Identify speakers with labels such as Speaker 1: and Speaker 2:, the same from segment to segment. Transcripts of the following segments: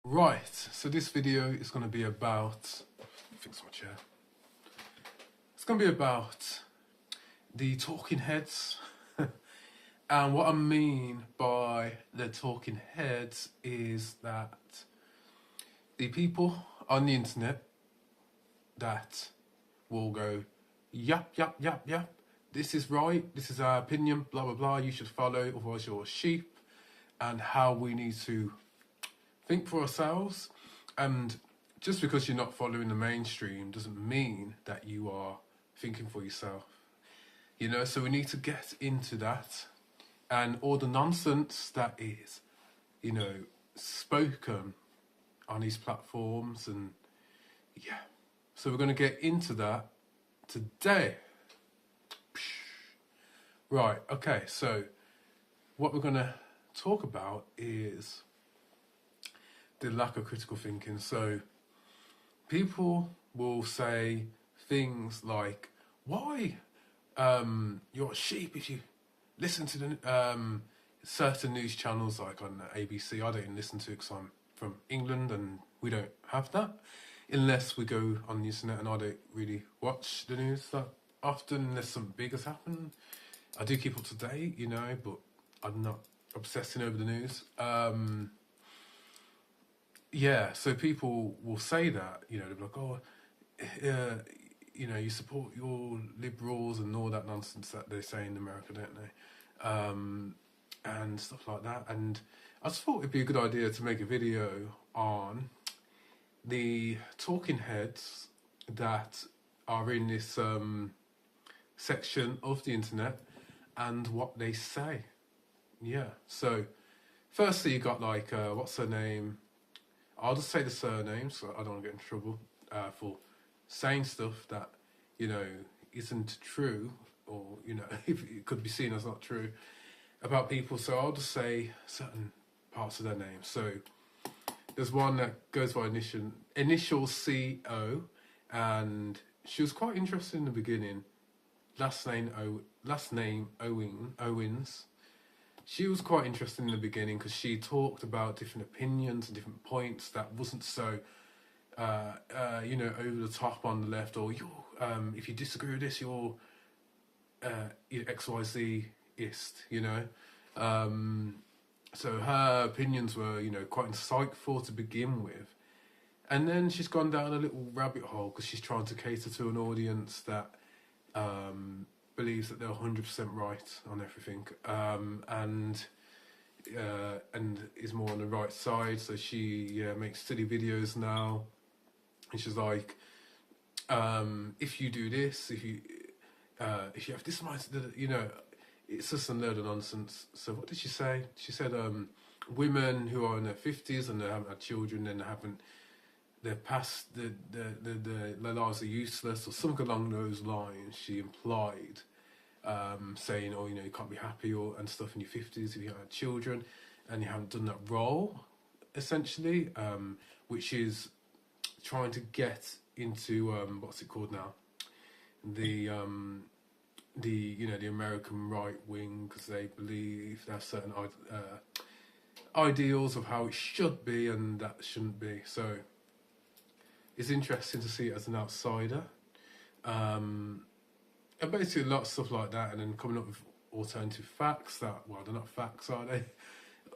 Speaker 1: Right, so this video is going to be about, fix my chair. It's going to be about the talking heads. And what I mean by the talking heads is that the people on the internet that will go, yap, yap, yap, yap, this is right, this is our opinion, blah, blah, blah, you should follow, otherwise you're a sheep, and how we need to think for ourselves. And just because you're not following the mainstream doesn't mean that you are thinking for yourself. You know, so we need to get into that and all the nonsense that is, you know, spoken on these platforms. And yeah, so we're going to get into that today. Right, okay, so what we're going to talk about is the lack of critical thinking. So people will say things like, why you're a sheep if you listen to the certain news channels like on ABC. I don't even listen to it because I'm from England and we don't have that unless we go on the internet, and I don't really watch the news that often unless something big has happened. I do keep up to date, you know, but I'm not obsessing over the news. Yeah, so people will say that, you know, they'll be like, oh, you know, you support your liberals and all that nonsense that they say in America, don't they? And stuff like that. And I just thought it'd be a good idea to make a video on the talking heads that are in this section of the internet and what they say. Yeah, so firstly you got like, what's her name? I'll just say the surname so I don't want to get in trouble for saying stuff that, you know, isn't true, or, you know, if it could be seen as not true about people. So I'll just say certain parts of their name. So there's one that goes by initial CO, and she was quite interested in the beginning. Last name Owens. She was quite interesting in the beginning because she talked about different opinions and different points that wasn't so, you know, over the top on the left, or if you disagree with this, you're XYZ-ist, you know. So her opinions were, you know, quite insightful to begin with. And then she's gone down a little rabbit hole because she's trying to cater to an audience that believes that they're 100% right on everything, and is more on the right side. So she makes silly videos now, and she's like, if you do this, if you have this mindset, you know, it's just a load of nonsense. So what did she say? She said women who are in their 50s and they haven't had children, and they're past their lives are useless, or something along those lines. She implied, saying, oh, you know, you can't be happy and stuff in your 50s if you haven't had children and you haven't done that role, essentially, which is trying to get into what's it called now, the you know, the American right wing, because they believe they have certain ideals of how it should be and that shouldn't be. So it's interesting to see it as an outsider, and basically a lot of stuff like that, and then coming up with alternative facts that, well, they're not facts, are they?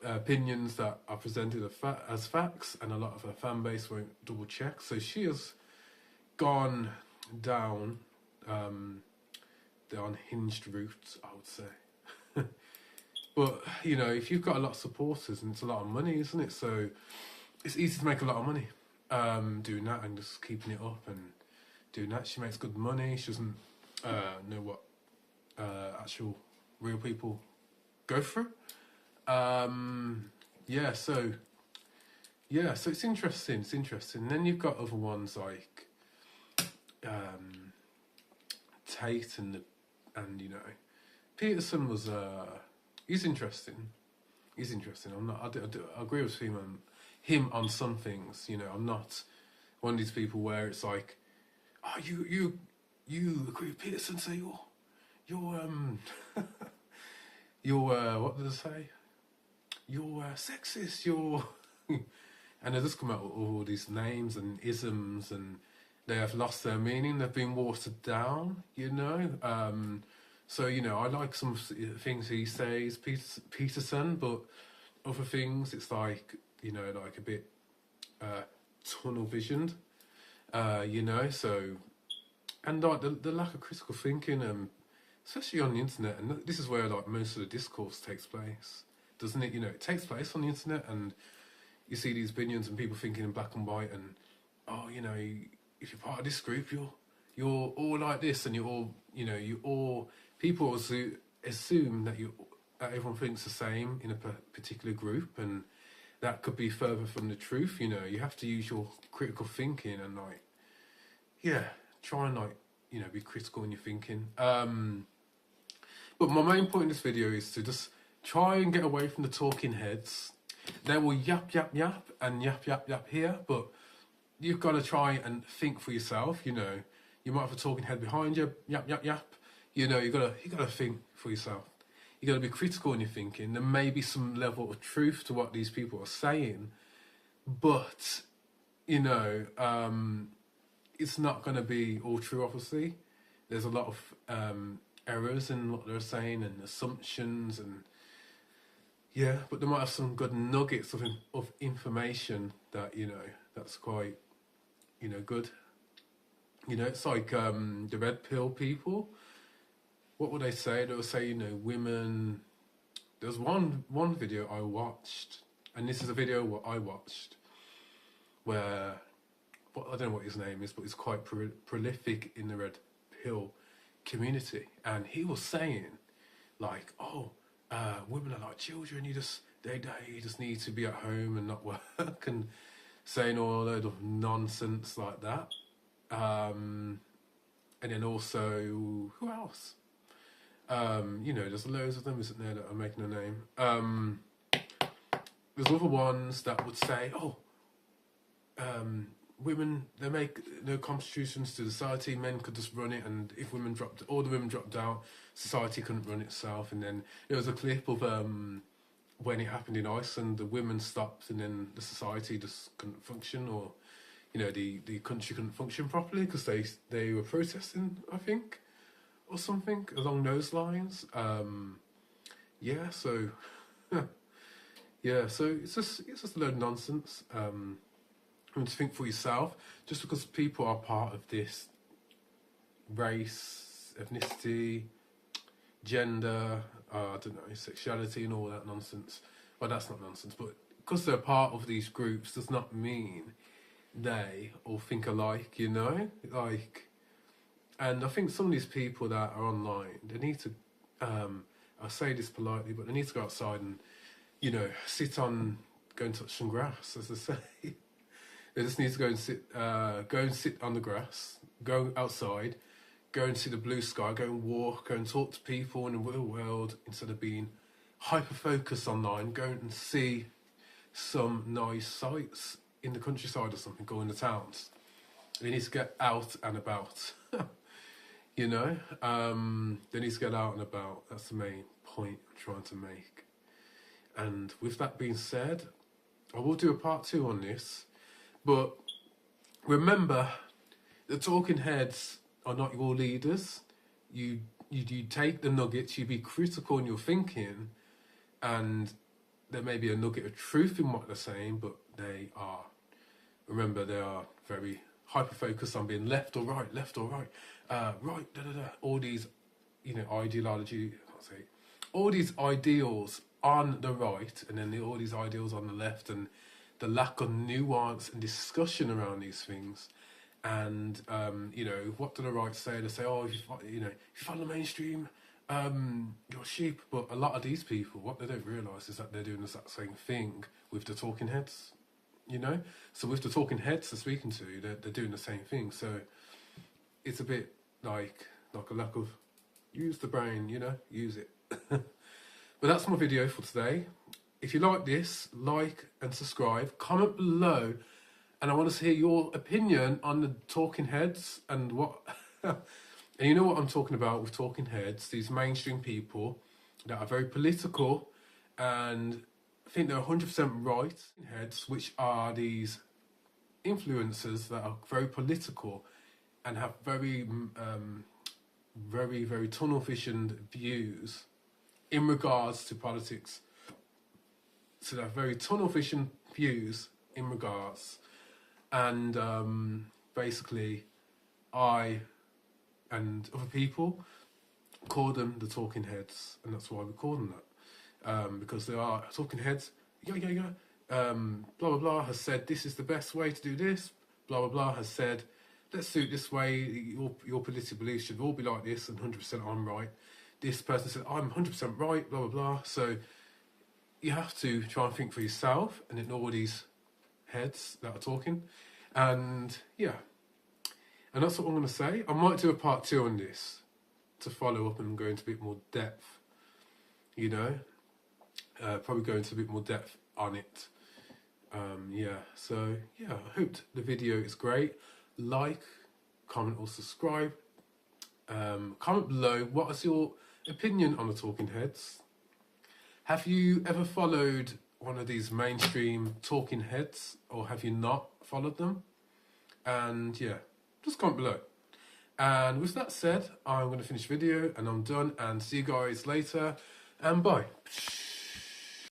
Speaker 1: Opinions that are presented as facts, and a lot of her fan base won't double check. So she has gone down the unhinged route, I would say. But, you know, if you've got a lot of supporters, and it's a lot of money, isn't it? So it's easy to make a lot of money doing that and just keeping it up and doing that. She makes good money. She doesn't know what actual real people go through. Yeah, so it's interesting. It's interesting. And then you've got other ones like Tate and you know, Peterson was he's interesting. I agree with him on some things. You know, I'm not one of these people where it's like, oh, you agree with Peterson, so you're you're what did I say? You're sexist. You're and they just come out with all these names and isms, and they have lost their meaning. They've been watered down, you know. So, you know, I like some things he says, Peterson, but other things, it's like, you know, like a bit tunnel visioned, you know. So, and like the lack of critical thinking, especially on the internet, and this is where like most of the discourse takes place, doesn't it? You know, it takes place on the internet, and you see these opinions and people thinking in black and white, and oh, you know, if you're part of this group, you're all like this, and you're all, you know, you all, people also assume that everyone thinks the same in a particular group, and that could be further from the truth. You know, you have to use your critical thinking and like, yeah, try and like, you know, be critical in your thinking. But my main point in this video is to just try and get away from the talking heads. They will yap, yap, yap, and yap, yap, yap here, but you've got to try and think for yourself. You know, you might have a talking head behind you, yap, yap, yap. You know, you gotta think for yourself. You got to be critical in your thinking. There may be some level of truth to what these people are saying, but you know, it's not going to be all true. Obviously, there's a lot of errors in what they're saying and assumptions, and yeah, but they might have some good nuggets of information that, you know, that's quite, you know, good. You know, it's like the red pill people. What would they say? They would say, you know, women. There's one video I watched, and this is a video what I watched, where, well, I don't know what his name is, but he's quite prolific in the red pill community, and he was saying, like, oh, women are like children. You just need to be at home and not work, and saying all a load of nonsense like that. And then also, who else? You know, there's loads of them, isn't there, that are making a name. There's other ones that would say, oh, women, they make no contributions to society, men could just run it, and if all the women dropped out, society couldn't run itself. And then there was a clip of when it happened in Iceland, the women stopped, and then the society just couldn't function, or, you know, the country couldn't function properly because they were protesting, I think, or something along those lines. Yeah, so yeah, so it's just a load of nonsense. And to think for yourself, just because people are part of this race, ethnicity, gender, I don't know, sexuality and all that nonsense. Well, that's not nonsense, but because they're part of these groups does not mean they all think alike, you know? Like, and I think some of these people that are online, they need to, I say this politely, but they need to go outside and, you know, go and touch some grass, as they say. They just need to go and sit on the grass, go outside, go and see the blue sky, go and walk, go and talk to people in the real world instead of being hyper-focused online. Go and see some nice sights in the countryside or something, go in the towns. They need to get out and about, you know? They need to get out and about. That's the main point I'm trying to make. And with that being said, I will do a part 2 on this. But remember, the talking heads are not your leaders. You take the nuggets, you be critical in your thinking, and there may be a nugget of truth in what they're saying, but they are very hyper-focused on being left or right, right, da-da-da. All these, you know, all these ideals on the right, and then all these ideals on the left, and the lack of nuance and discussion around these things. And, you know, what do the right say? They say, oh, if you follow the mainstream, you're sheep. But a lot of these people, what they don't realise is that they're doing the exact same thing with the talking heads, you know? So with the talking heads they're speaking to, they're doing the same thing. So it's a bit like a lack of, use the brain, you know, use it. But that's my video for today. If you like this, like and subscribe, comment below, and I want to hear your opinion on the talking heads and what, and you know what I'm talking about with talking heads, these mainstream people that are very political and think they're 100% right. Heads, which are these influencers that are very political and have very, very tunnel visioned views in regards to politics. So they have very tunnel vision views in regards, and basically, I and other people call them the talking heads, and that's why we call them that, because they are talking heads. Blah blah blah has said this is the best way to do this. Blah blah blah has said let's do it this way. Your political beliefs should all be like this, and 100% I'm right. This person said I'm 100% right. Blah blah blah. So you have to try and think for yourself and ignore these heads that are talking. And yeah, and that's what I'm going to say. I might do a part 2 on this to follow up and go into a bit more depth, you know, probably go into a bit more depth on it. Yeah, so yeah, I hope the video is great. Like, comment or subscribe. Comment below, what is your opinion on the talking heads? Have you ever followed one of these mainstream talking heads, or have you not followed them? And yeah, just comment below. And with that said, I'm going to finish the video and I'm done, and see you guys later, and bye.